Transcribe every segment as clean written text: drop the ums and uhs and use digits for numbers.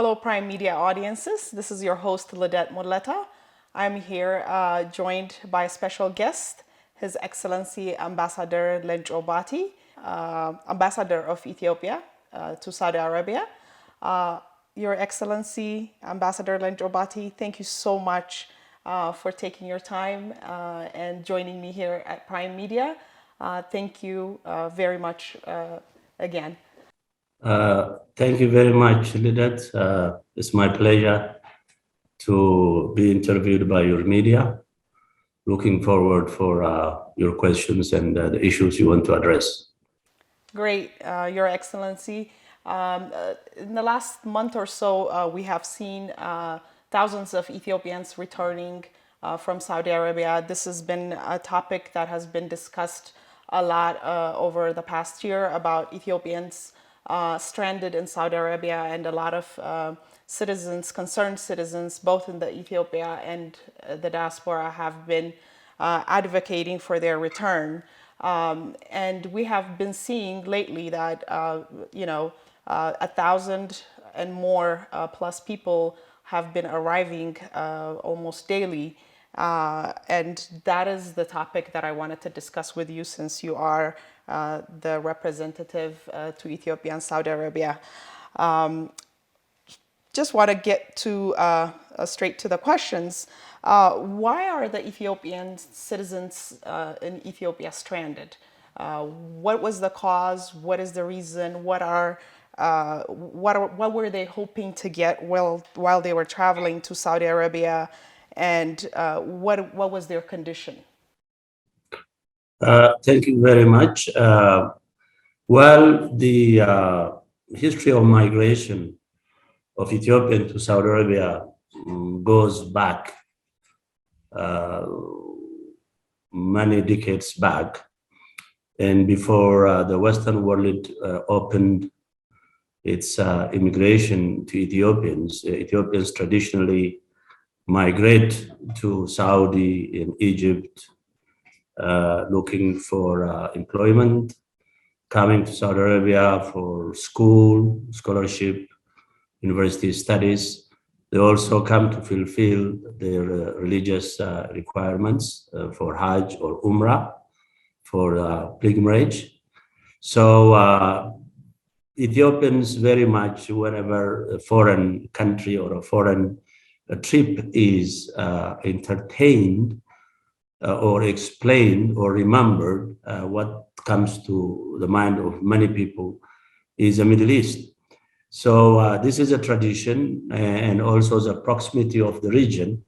Hello, Prime Media audiences. This is your host, Lidet Muleta. I'm here joined by a special guest, His Excellency Ambassador Lencho Bati, Ambassador of Ethiopia to Saudi Arabia. Your Excellency, Ambassador Lencho Bati, thank you so much for taking your time and joining me here at Prime Media. Thank you very much again. Thank you very much, Lidet. It's my pleasure to be interviewed by your media. Looking forward for your questions and the issues you want to address. Great, Your Excellency. In the last month or so, we have seen thousands of Ethiopians returning from Saudi Arabia. This has been a topic that has been discussed a lot over the past year about Ethiopians stranded in Saudi Arabia, and a lot of citizens, concerned citizens, both in the Ethiopia and the diaspora, have been advocating for their return. And we have been seeing lately that, 1,000 and more plus people have been arriving almost daily. And that is the topic that I wanted to discuss with you, since you are the representative to Ethiopia and Saudi Arabia. Just want to get to straight to the questions. Why are the Ethiopian citizens in Ethiopia stranded? What was the cause? What is the reason? What were they hoping to get while they were traveling to Saudi Arabia? And what was their condition? Thank you very much. Well, the history of migration of Ethiopian to Saudi Arabia goes back many decades back. And before the Western world opened its immigration to Ethiopians, Ethiopians traditionally migrate to Saudi and Egypt, looking for employment, coming to Saudi Arabia for school, scholarship, university studies. They also come to fulfill their religious requirements for Hajj or Umrah, for pilgrimage. So Ethiopians very much, whenever a foreign country or a foreign trip is entertained or explained or remembered, what comes to the mind of many people is the Middle East. So this is a tradition, and also the proximity of the region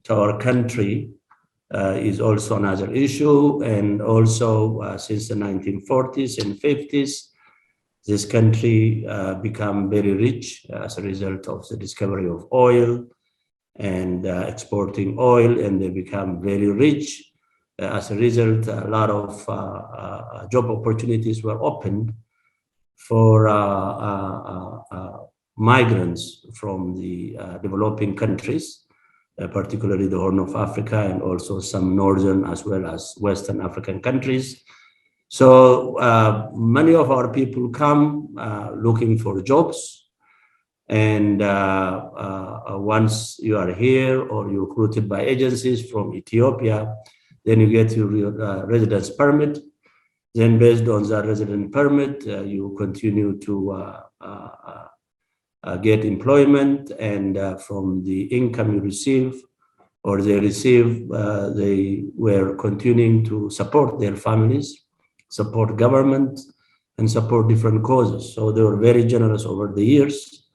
to our country is also another issue. And also since the 1940s and 50s, this country became very rich as a result of the discovery of oil and exporting oil, and they become very rich. As a result, a lot of job opportunities were opened for migrants from the developing countries, particularly the Horn of Africa, and also some northern as well as Western African countries. So many of our people come looking for jobs. And once you are here or you're recruited by agencies from Ethiopia, then you get your residence permit. Then based on that resident permit, you continue to get employment, and from the income you receive or they receive, they were continuing to support their families, support government, and support different causes. So they were very generous over the years,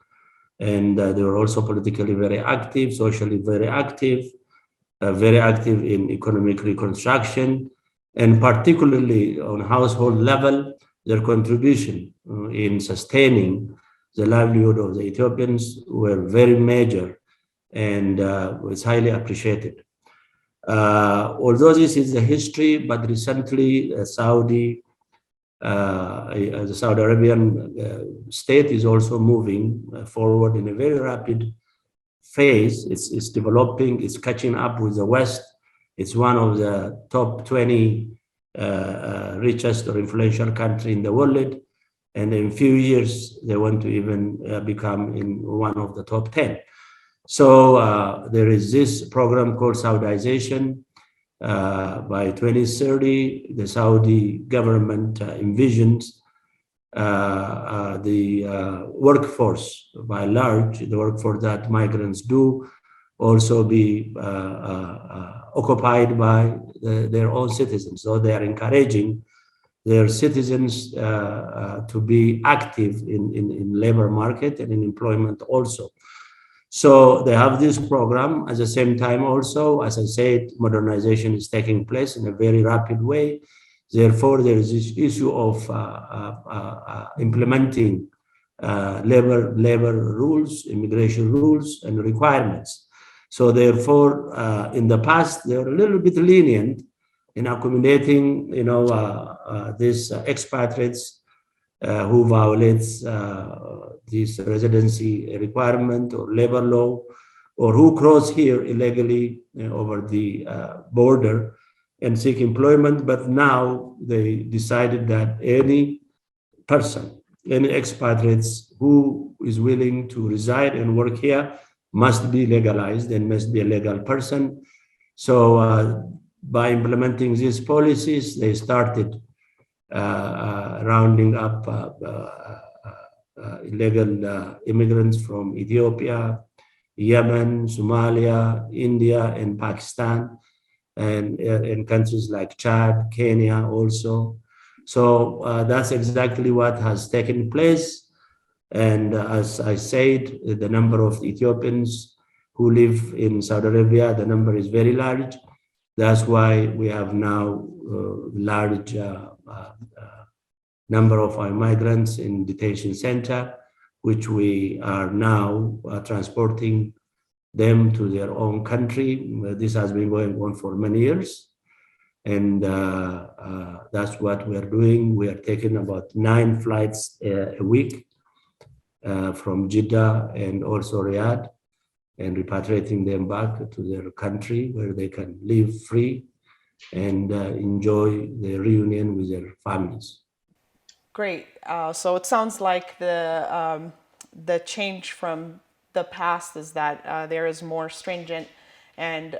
and they were also politically very active, socially very active in economic reconstruction, and particularly on household level, their contribution in sustaining the livelihood of the Ethiopians were very major and was highly appreciated. Although this is the history, but recently the Saudi Arabian state is also moving forward in a very rapid phase. It's developing, it's catching up with the West. It's one of the top 20 richest or influential country in the world. And in a few years, they want to even become in one of the top 10. So there is this program called Saudization. By 2030, the Saudi government envisions the workforce, by large, the workforce that migrants do, also be occupied by their own citizens. So they are encouraging their citizens to be active in labor market and in employment also. So they have this program. At the same time also, as I said, modernization is taking place in a very rapid way. Therefore, there is this issue of implementing labor rules, immigration rules, and requirements. So therefore, in the past, they were a little bit lenient in accommodating, these expatriates who violates this residency requirement or labor law, or who cross here illegally over the border and seek employment. But now they decided that any person, any expatriates who is willing to reside and work here must be legalized and must be a legal person. So by implementing these policies, they started rounding up illegal immigrants from Ethiopia, Yemen, Somalia, India, and Pakistan, and in countries like Chad, Kenya also. So that's exactly what has taken place. And as I said, the number of Ethiopians who live in Saudi Arabia, the number is very large. That's why we have now large number of our migrants in detention center, which we are now transporting them to their own country. This has been going on for many years. And that's what we are doing. We are taking about 9 flights a week from Jeddah and also Riyadh, and repatriating them back to their country where they can live free and enjoy the reunion with their families. Great. So it sounds like the change from the past is that there is more stringent and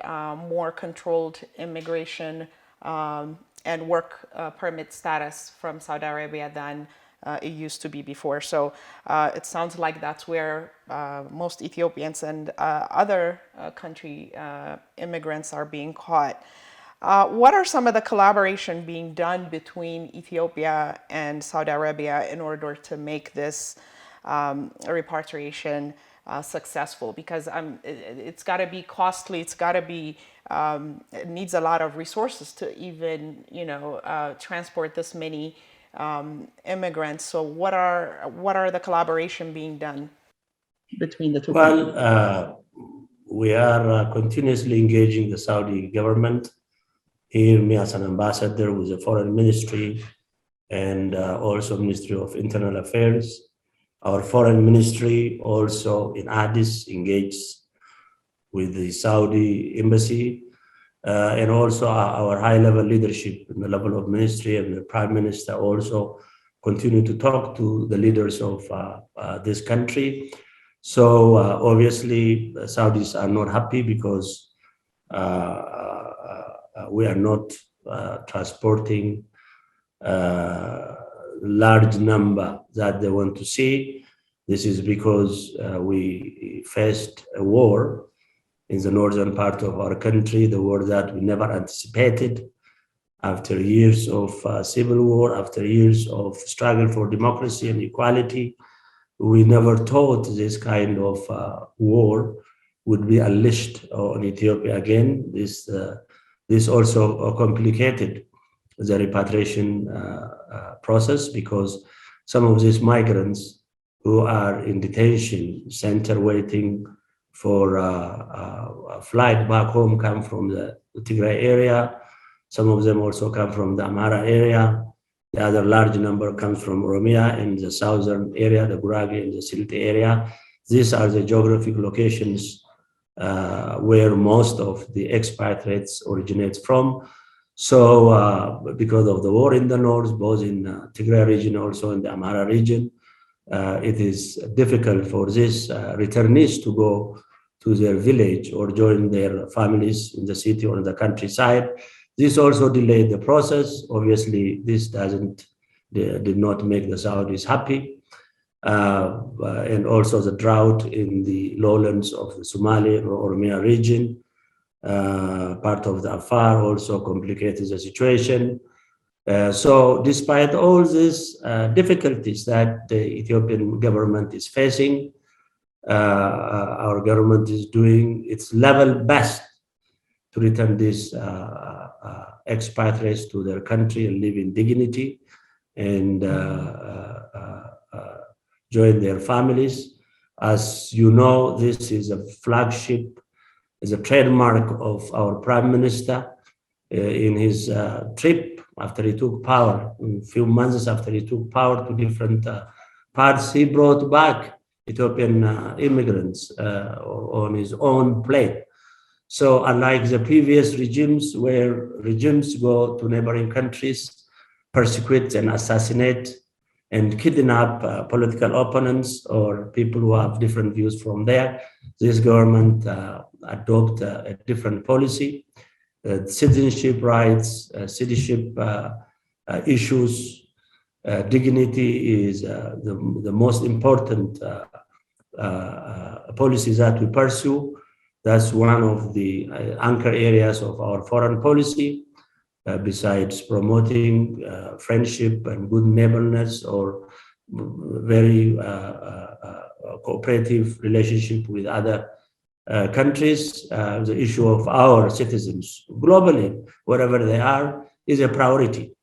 more controlled immigration and work permit status from Saudi Arabia than it used to be before. So it sounds like that's where most Ethiopians and other country immigrants are being caught. What are some of the collaboration being done between Ethiopia and Saudi Arabia in order to make this repatriation successful? Because it's got to be costly. It's got to be it needs a lot of resources to even transport this many immigrants. So what are the collaboration being done between the two? Well, we are continuously engaging the Saudi government. Here, me as an ambassador with the foreign ministry and also Ministry of Internal Affairs. Our foreign ministry also in Addis engages with the Saudi embassy and also our high-level leadership in the level of ministry, and the Prime Minister also continue to talk to the leaders of this country. So obviously, the Saudis are not happy because we are not transporting large number that they want to see. This is because we faced a war in the northern part of our country, the war that we never anticipated. After years of civil war, after years of struggle for democracy and equality, we never thought this kind of war would be unleashed on Ethiopia again. This also complicated the repatriation process, because some of these migrants who are in detention center waiting for a flight back home come from the Tigray area. Some of them also come from the Amhara area. The other large number comes from Oromia in the southern area, the Gurage and the Silti area. These are the geographic locations where most of the expatriates originates from. So because of the war in the north, both in Tigray region, also in the Amhara region, it is difficult for these returnees to go to their village or join their families in the city or in the countryside. This also delayed the process. Obviously, this did not make the Saudis happy. And also the drought in the lowlands of the Somali or Oromia region, part of the Afar also complicated the situation. So despite all these difficulties that the Ethiopian government is facing, our government is doing its level best to return these expatriates to their country and live in dignity and join their families. As you know, this is a flagship, is a trademark of our Prime Minister in his trip after he took power. A few months after he took power to different parts, he brought back Ethiopian immigrants on his own plane. So unlike the previous regimes, where regimes go to neighboring countries, persecute and assassinate and kidnap political opponents or people who have different views from there, this government adopt a different policy. Citizenship rights, citizenship issues, dignity is the most important policies that we pursue. That's one of the anchor areas of our foreign policy, besides promoting friendship and good neighborness or very cooperative relationship with other countries. The issue of our citizens globally, wherever they are, is a priority.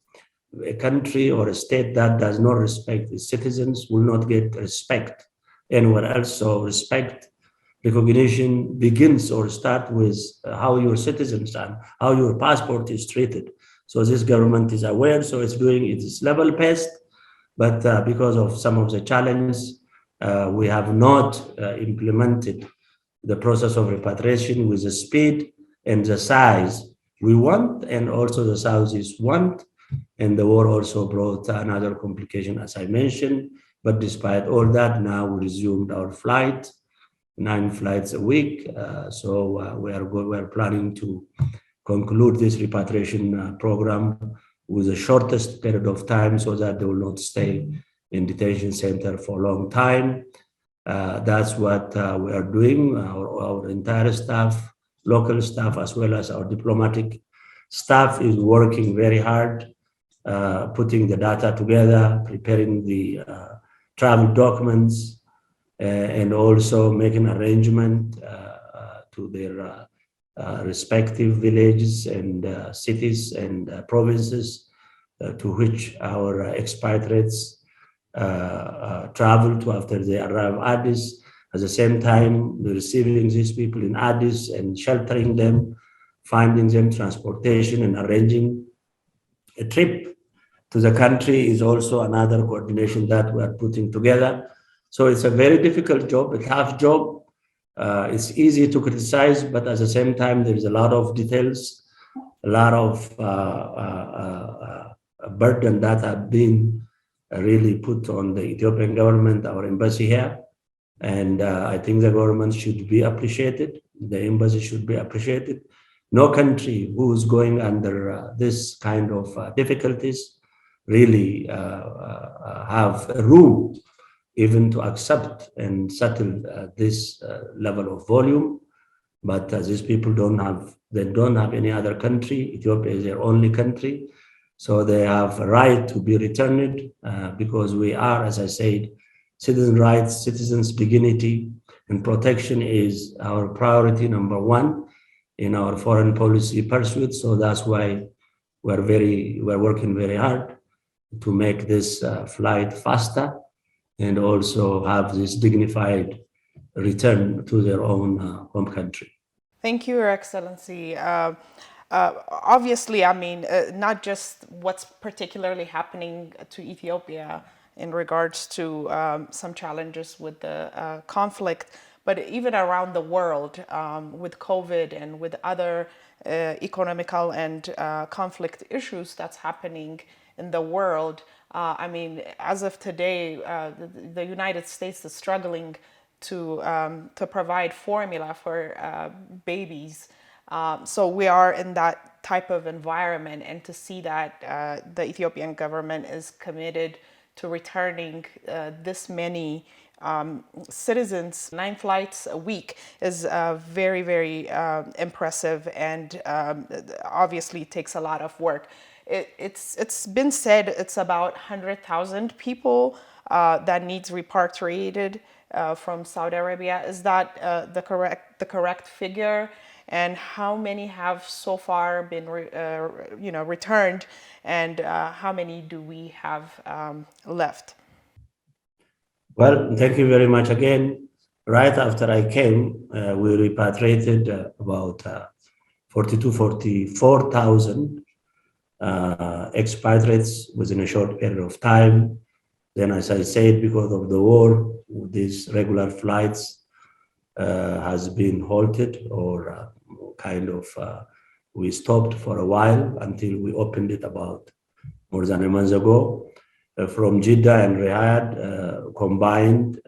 A country or a state that does not respect its citizens will not get respect anywhere else. So respect, recognition begins or start with how your citizens are, how your passport is treated. So this government is aware, so it's doing its level best, but because of some of the challenges, we have not implemented the process of repatriation with the speed and the size we want, and also the Saudis want. And the war also brought another complication, as I mentioned. But despite all that, now we resumed our flight, 9 flights a week. So we are planning to conclude this repatriation program with the shortest period of time so that they will not stay in detention center for a long time. That's what we are doing. Our entire staff, local staff, as well as our diplomatic staff is working very hard, putting the data together, preparing the travel documents, and also making arrangement to their respective villages and cities and provinces to which our expatriates travel to after they arrive at Addis. At the same time, receiving these people in Addis and sheltering them, finding them transportation and arranging a trip to the country is also another coordination that we are putting together. So it's a very difficult job, a tough job. It's easy to criticize, but at the same time, there's a lot of details, a lot of burden that have been really put on the Ethiopian government, our embassy here. And I think the government should be appreciated. The embassy should be appreciated. No country who is going under this kind of difficulties really have room even to accept and settle this level of volume. But these people don't have any other country. Ethiopia is their only country. So they have a right to be returned because we are, as I said, citizen rights, citizens' dignity, and protection is our priority number one in our foreign policy pursuit. So that's why we're working very hard to make this flight faster and also have this dignified return to their own home country. Thank you, Your Excellency. Obviously, I mean, not just what's particularly happening to Ethiopia in regards to some challenges with the conflict, But even around the world, with COVID and with other economical and conflict issues that's happening in the world, I mean, as of today, the United States is struggling to provide formula for babies. So we are in that type of environment, and to see that the Ethiopian government is committed to returning this many citizens, 9 flights a week, is very, very impressive, and obviously takes a lot of work. It's been said it's about 100,000 people that needs repatriated from Saudi Arabia. Is that the correct figure? And how many have so far been returned, and how many do we have left? Well, thank you very much again. Right after I came, we repatriated about 44,000 expatriates within a short period of time. Then, as I said, because of the war, these regular flights has been halted, or we stopped for a while until we opened it about more than a month ago. From Jeddah and Riyadh combined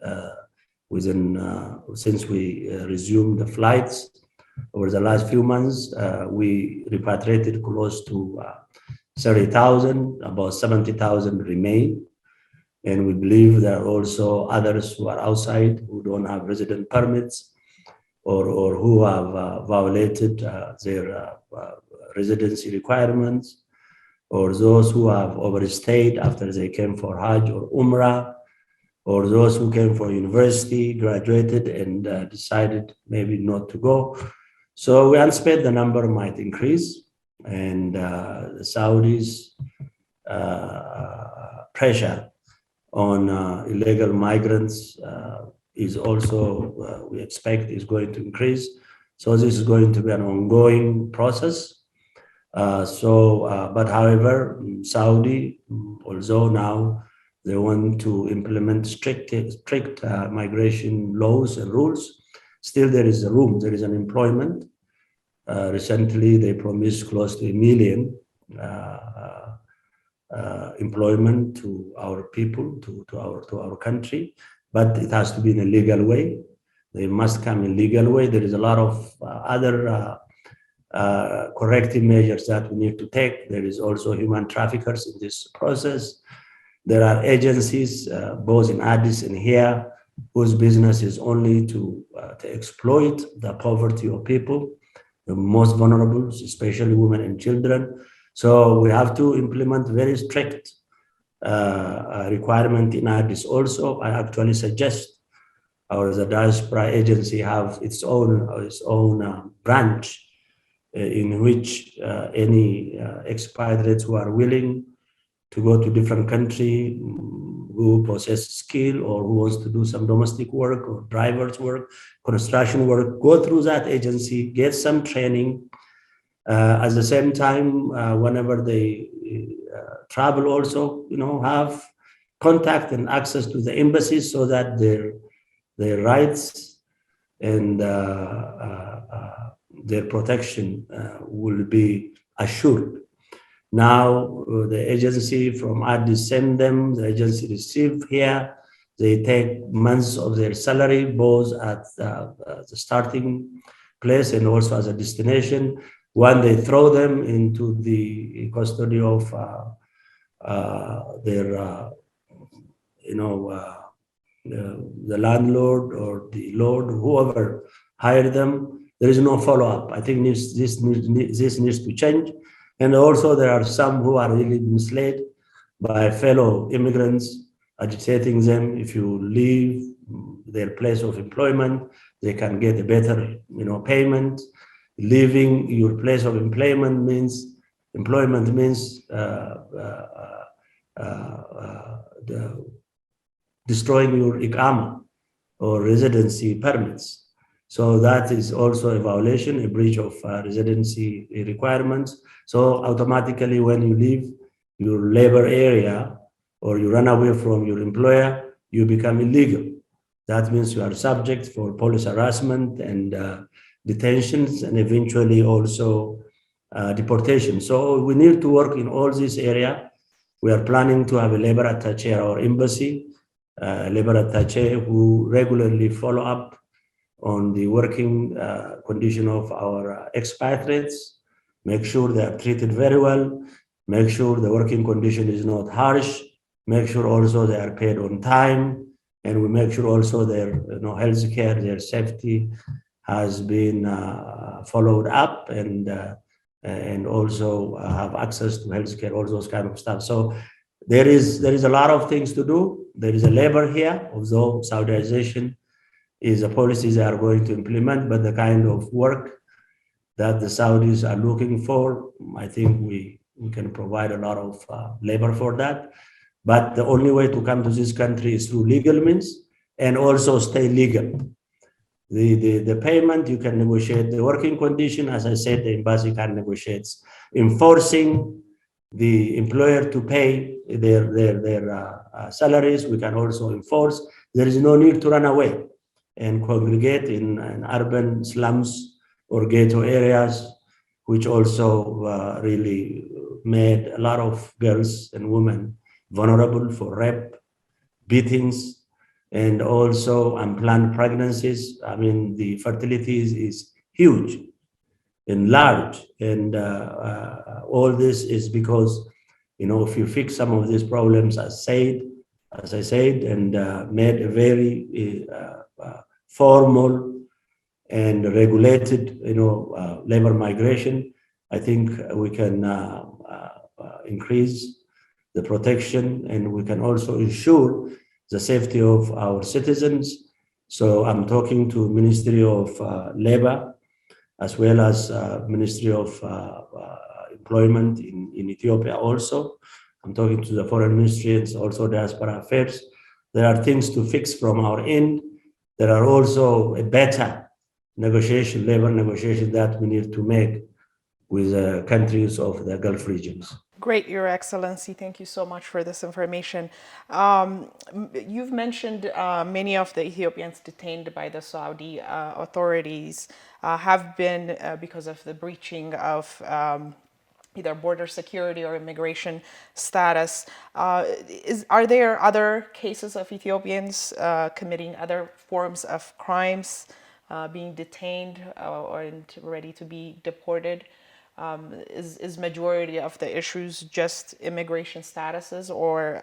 since we resumed the flights over the last few months, we repatriated close to 30,000, about 70,000 remain. And we believe there are also others who are outside, who don't have resident permits, or who have violated their residency requirements, or those who have overstayed after they came for Hajj or Umrah, or those who came for university, graduated, and decided maybe not to go. So we anticipate the number might increase, and the Saudis' pressure on illegal migrants is also, we expect, is going to increase. So this is going to be an ongoing process. But however, Saudi, although now they want to implement strict migration laws and rules, still there is a room, there is an employment. Recently, they promised close to 1 million employment to our people, to our country, but it has to be in a legal way. They must come in legal way. There is a lot of other corrective measures that we need to take. There is also human traffickers in this process. There are agencies, both in Addis and here, whose business is only to exploit the poverty of people, the most vulnerable, especially women and children. So we have to implement very strict requirement in Addis. Also, I actually suggest the diaspora agency have its own branch in which any expatriates who are willing to go to different country, who possess skill or who wants to do some domestic work or driver's work, construction work, go through that agency, get some training. At the same time, whenever they travel, also have contact and access to the embassies, so that their rights and their protection will be assured. Now, the agency from Addis send them, the agency receive here, they take months of their salary, both at the starting place and also as a destination. When they throw them into the custody of their, the landlord or the lord, whoever hired them, there is no follow-up. I think this needs to change. And also there are some who are really misled by fellow immigrants, agitating them. If you leave their place of employment, they can get a better payment. Leaving your place of employment means destroying your iqama or residency permits. So that is also a violation, a breach of residency requirements. So automatically, when you leave your labor area or you run away from your employer, you become illegal. That means you are subject for police harassment and detentions, and eventually also deportation. So we need to work in all this area. We are planning to have a labor attaché at our embassy, labor attaché who regularly follow up on the working condition of our expatriates, make sure they are treated very well, make sure the working condition is not harsh, make sure also they are paid on time, and we make sure also their health care, their safety has been followed up, and also have access to health care, all those kind of stuff. So there is a lot of things to do. There is a labor here, although Saudization is a policy they are going to implement, but the kind of work that the Saudis are looking for, I think we can provide a lot of labor for that. But the only way to come to this country is through legal means and also stay legal. The payment, you can negotiate the working condition. As I said, the embassy can negotiate enforcing the employer to pay their salaries. We can also enforce. There is no need to run away and congregate in urban slums or ghetto areas, which also really made a lot of girls and women vulnerable for rape, beatings, and also unplanned pregnancies. I mean, the fertility is huge and large, and all this is because, if you fix some of these problems, as I said, and made a very formal and regulated, labor migration, I think we can increase the protection, and we can also ensure the safety of our citizens. So I'm talking to Ministry of Labor, as well as Ministry of Employment in Ethiopia also. I'm talking to the Foreign Ministry and also Diaspora Affairs. There are things to fix from our end. There are also a better negotiation, labor negotiation that we need to make with countries of the Gulf regions. Great, Your Excellency. Thank you so much for this information. You've mentioned many of the Ethiopians detained by the Saudi authorities have been because of the breaching of either border security or immigration status. Are there other cases of Ethiopians committing other forms of crimes, being detained or ready to be deported? Is majority of the issues just immigration statuses, or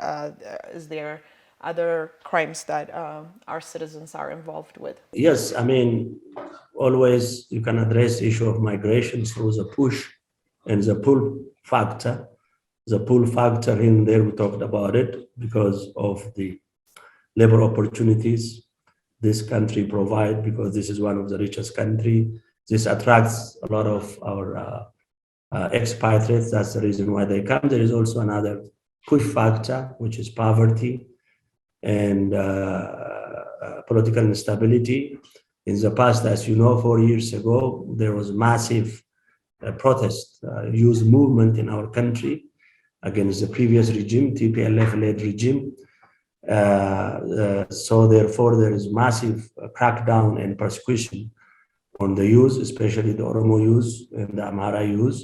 is there other crimes that our citizens are involved with? Yes, I mean, always you can address the issue of migration through the push and the pull factor. The pull factor in there, we talked about it because of the labor opportunities this country provide, because this is one of the richest country. This attracts a lot of our expatriates. That's the reason why they come. There is also another push factor, which is poverty and political instability. In the past, as you know, 4 years ago, there was massive protest, youth movement in our country against the previous regime, TPLF-led regime. So therefore, there is massive crackdown and persecution on the youth, especially the Oromo youth and the Amhara youth.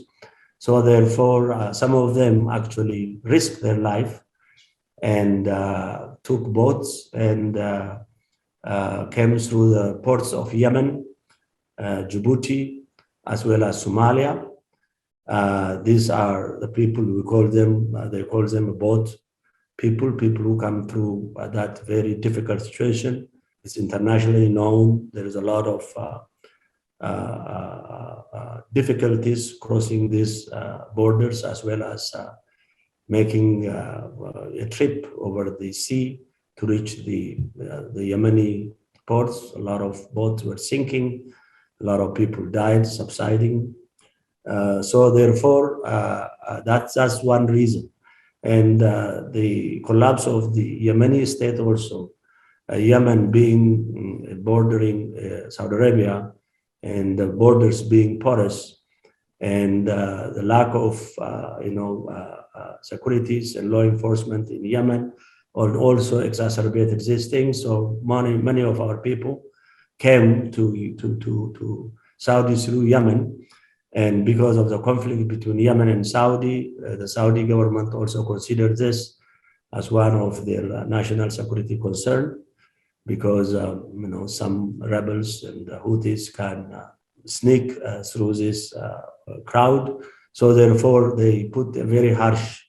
So therefore, some of them actually risked their life and took boats and came through the ports of Yemen, Djibouti, as well as Somalia. These are the people we call them, they call them boat people who come through that very difficult situation. It's internationally known. There is a lot of difficulties crossing these borders, as well as making a trip over the sea to reach the Yemeni ports. A lot of boats were sinking. A lot of people died, subsiding. So therefore, that's one reason. And the collapse of the Yemeni state also, Yemen being bordering Saudi Arabia, and the borders being porous, and the lack of securities and law enforcement in Yemen, also exacerbated these things. So many of our people came to Saudi through Yemen. And because of the conflict between Yemen and Saudi, the Saudi government also considered this as one of their national security concern, because some rebels and Houthis can sneak through this crowd. So therefore, they put a very harsh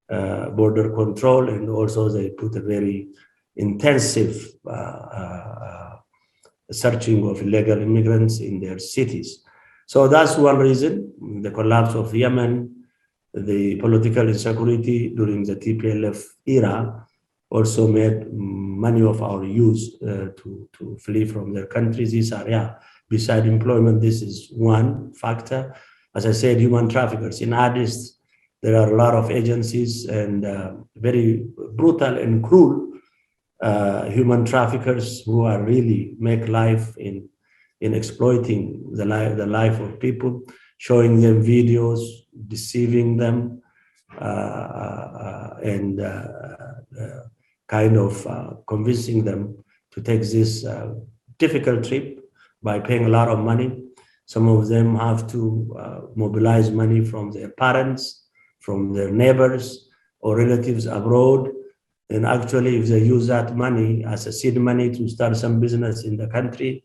border control, and also they put a very intensive searching of illegal immigrants in their cities. So that's one reason. The collapse of Yemen, the political insecurity during the TPLF era also made many of our youth to flee from their countries. These are, beside employment, this is one factor. As I said, human traffickers. In Addis, there are a lot of agencies and very brutal and cruel human traffickers who are really make life in exploiting the life of people, showing them videos, deceiving them, and kind of convincing them to take this difficult trip by paying a lot of money. Some of them have to mobilize money from their parents, from their neighbors or relatives abroad. And actually, if they use that money as a seed money to start some business in the country,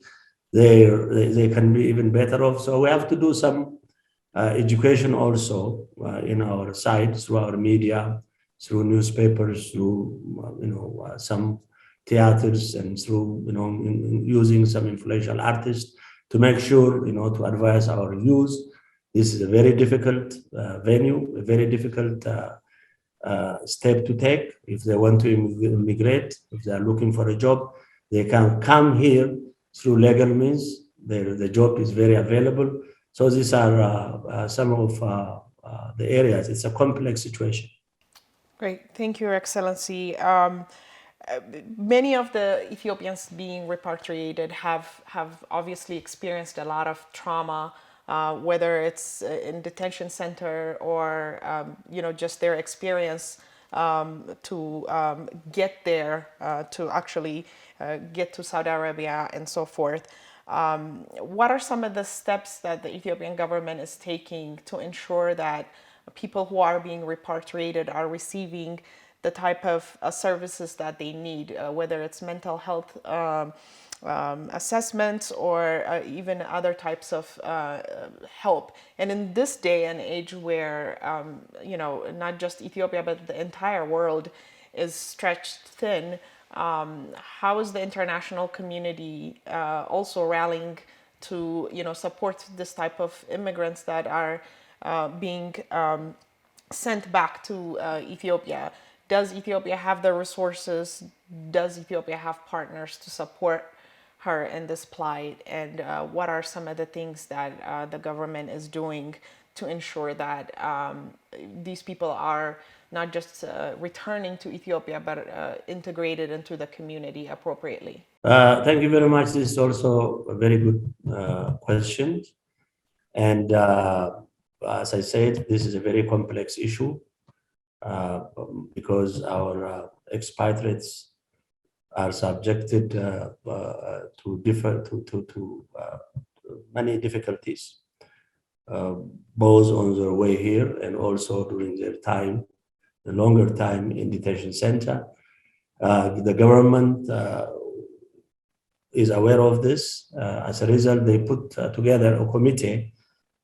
they can be even better off. So we have to do some education also in our side, through our media, through newspapers, through some theaters, and through using some influential artists to make sure to advise our youth. This is a very difficult venue, a very difficult step to take. If they want to immigrate, if they are looking for a job, they can come here through legal means. The job is very available. So these are some of the areas. It's a complex situation. Great, thank you, Your Excellency. Many of the Ethiopians being repatriated have obviously experienced a lot of trauma, whether it's in detention center or just their experience to get there, to actually get to Saudi Arabia and so forth. What are some of the steps that the Ethiopian government is taking to ensure that people who are being repatriated are receiving the type of services that they need, whether it's mental health assessments or even other types of help? And in this day and age where, not just Ethiopia, but the entire world is stretched thin, how is the international community also rallying to, support this type of immigrants that are being sent back to Ethiopia? Does Ethiopia have the resources? Does Ethiopia have partners to support her in this plight? And what are some of the things that the government is doing to ensure that these people are not just returning to Ethiopia, but integrated into the community appropriately? Thank you very much. This is also a very good question. And as I said, this is a very complex issue because our expatriates are subjected to many difficulties, both on their way here and also during their time, the longer time in detention center. The government is aware of this. As a result, they put together a committee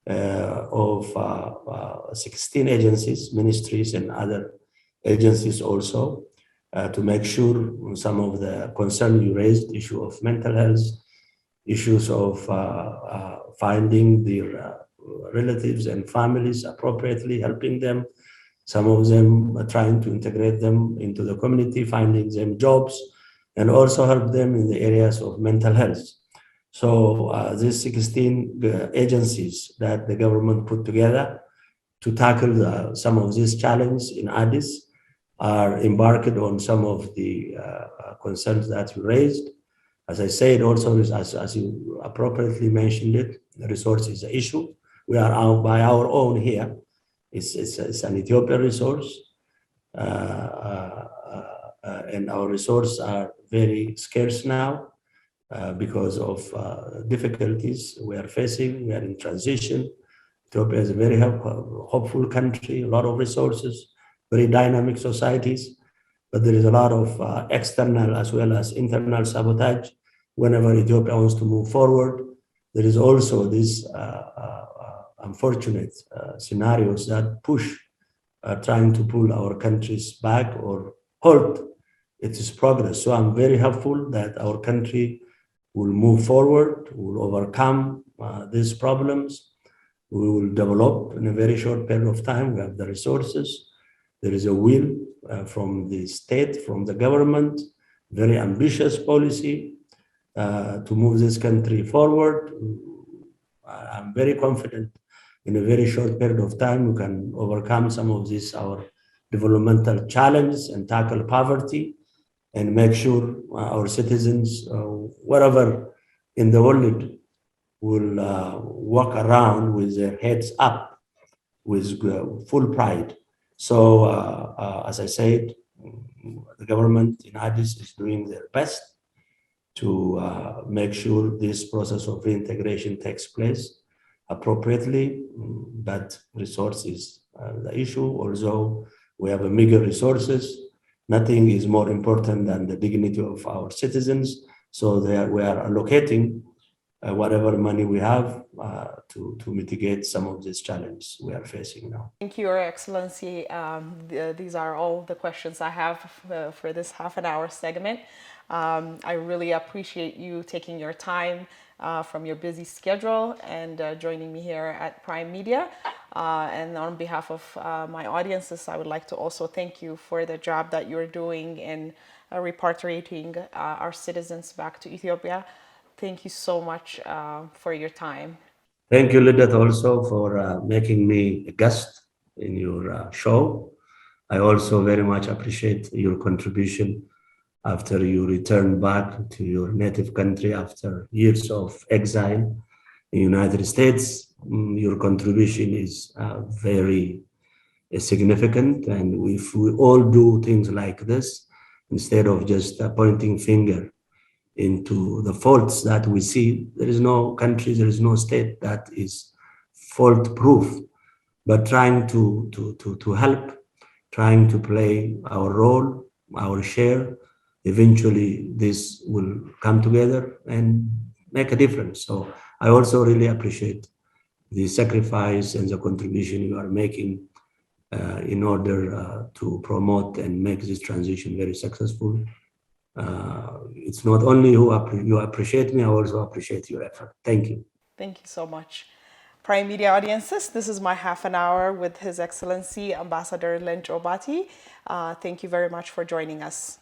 of 16 agencies, ministries, and other agencies also, to make sure some of the concerns you raised, issue of mental health, issues of finding their relatives and families appropriately, helping them, some of them are trying to integrate them into the community, finding them jobs, and also help them in the areas of mental health. So these 16 agencies that the government put together to tackle some of these challenges in Addis are embarked on some of the concerns that you raised. As I said, also, as you appropriately mentioned it, the resource is an issue. We are out by our own here. It's an Ethiopian resource. and our resources are very scarce now because of difficulties we are facing. We are in transition. Ethiopia is a very hopeful country, a lot of resources, very dynamic societies, but there is a lot of external as well as internal sabotage. Whenever Ethiopia wants to move forward, there is also this unfortunate scenarios that push trying to pull our countries back or halt its progress. So I'm very hopeful that our country will move forward, will overcome these problems. We will develop in a very short period of time. We have the resources. There is a will from the state, from the government, very ambitious policy to move this country forward. I'm very confident in a very short period of time, we can overcome some of these, our developmental challenges and tackle poverty and make sure our citizens, wherever in the world, will walk around with their heads up with full pride. So, as I said, the government in Addis is doing their best to make sure this process of reintegration takes place appropriately, but resource is the issue. Although we have a meager resources, nothing is more important than the dignity of our citizens. So we are allocating whatever money we have to mitigate some of these challenges we are facing now. Thank you, Your Excellency. These are all the questions I have for this half an hour segment. I really appreciate you taking your time from your busy schedule and joining me here at Prime Media. And on behalf of my audiences, I would like to also thank you for the job that you're doing in repatriating our citizens back to Ethiopia. Thank you so much for your time. Thank you, Lidet, also for making me a guest in your show. I also very much appreciate your contribution after you return back to your native country after years of exile in the United States. Your contribution is very significant. And if we all do things like this, instead of just pointing finger into the faults that we see, there is no country, there is no state that is fault proof, but trying to help, trying to play our role, our share, eventually this will come together and make a difference. So I also really appreciate the sacrifice and the contribution you are making in order to promote and make this transition very successful. It's not only you appreciate me, I also appreciate your effort. Thank you. Thank you so much. Prime Media audiences, this is my half an hour with His Excellency Ambassador Lench Obati. Thank you very much for joining us.